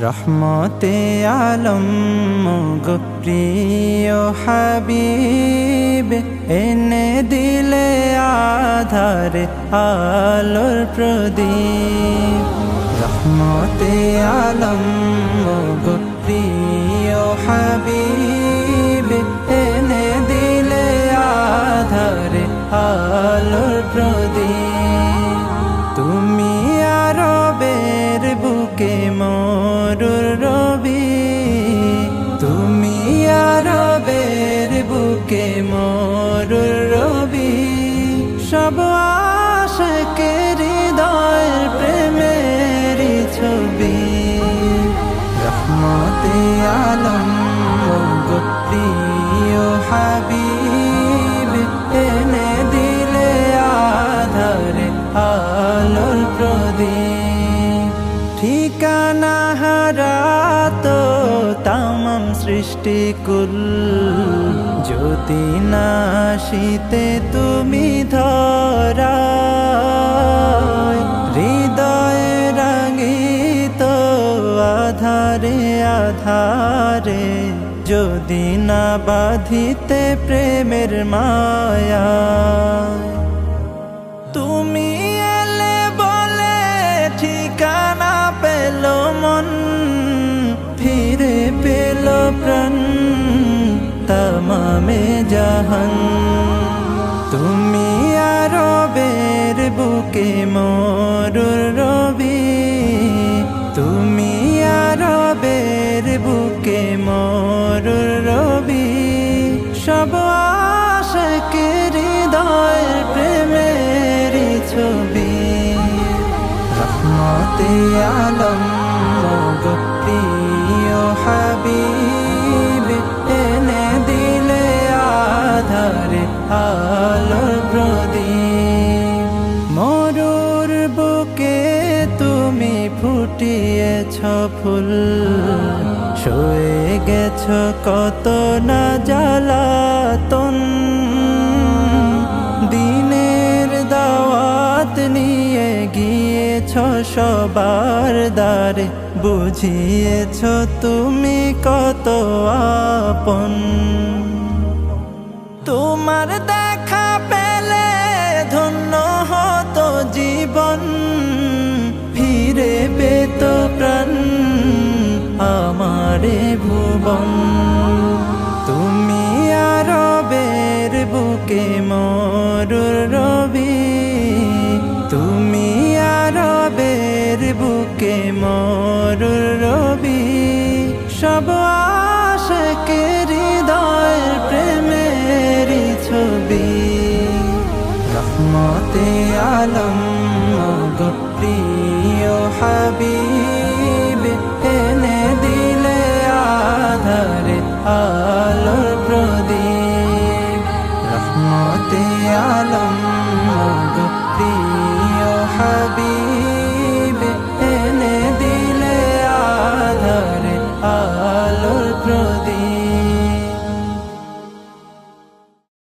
রহমতে আলম গো প্রিয় হাবিব, এনে দিলে আধারে আলোর প্রদীপ। রহমতে আলম গো প্রিয় হাবিব, এনে দিলে আধারে আলোর প্রদীপ। তুমি আরবের বুকে মরুর রবি, তুমি আরবের বুকে মরুর রবি। সব আশিকের হৃদয়ের প্রেমের ছবি। রহমতে আলম গো প্রিয় হাবিব, এনে দিলে আধারে আলোর প্রদীপ। ঠিকানা হারা তো তামাম সৃষ্টিকুল, যদি না আসিতে তুমি ধরায়। হৃদয়ে রাঙিত আধারে আধারে, যদি না বাঁধিতে প্রেমের মায়া। তুমি এলে বলে ঠিকানা পেল মন, ফিরে পেল প্রাণ তামামে জাহান। তুমি আরবের বুকে মরুর রবি, তুমি আরবের বুকে মরুর রবি। সব আশিকের হৃদয়ের প্রেমের ছবি। রহমতে আলম গো প্রিয় হাবিব, এনে দিলে আধারে আলোর প্রদীপ। মরুর বুকে তুমি ফুটিয়েছ ফুল, সয়ে গেছ কত না জ্বালাতন। দিনের দাওয়াত নিয়ে গিয়েছ সবার দ্বারে, বুঝিয়েছ তুমি কত আপন। তোমার দেখা পেলে ধন্য হতো জীবন, ফিরে পেত প্রাণ আমারে ভুবন। তুমি আরবের বুকে মরুর রবি, তুমি আরবের বুকে মরুর রবি। সব আশিকের হৃদয়ের প্রেমের ছবি। রহমতে আলম গো প্রিয় হাবিব,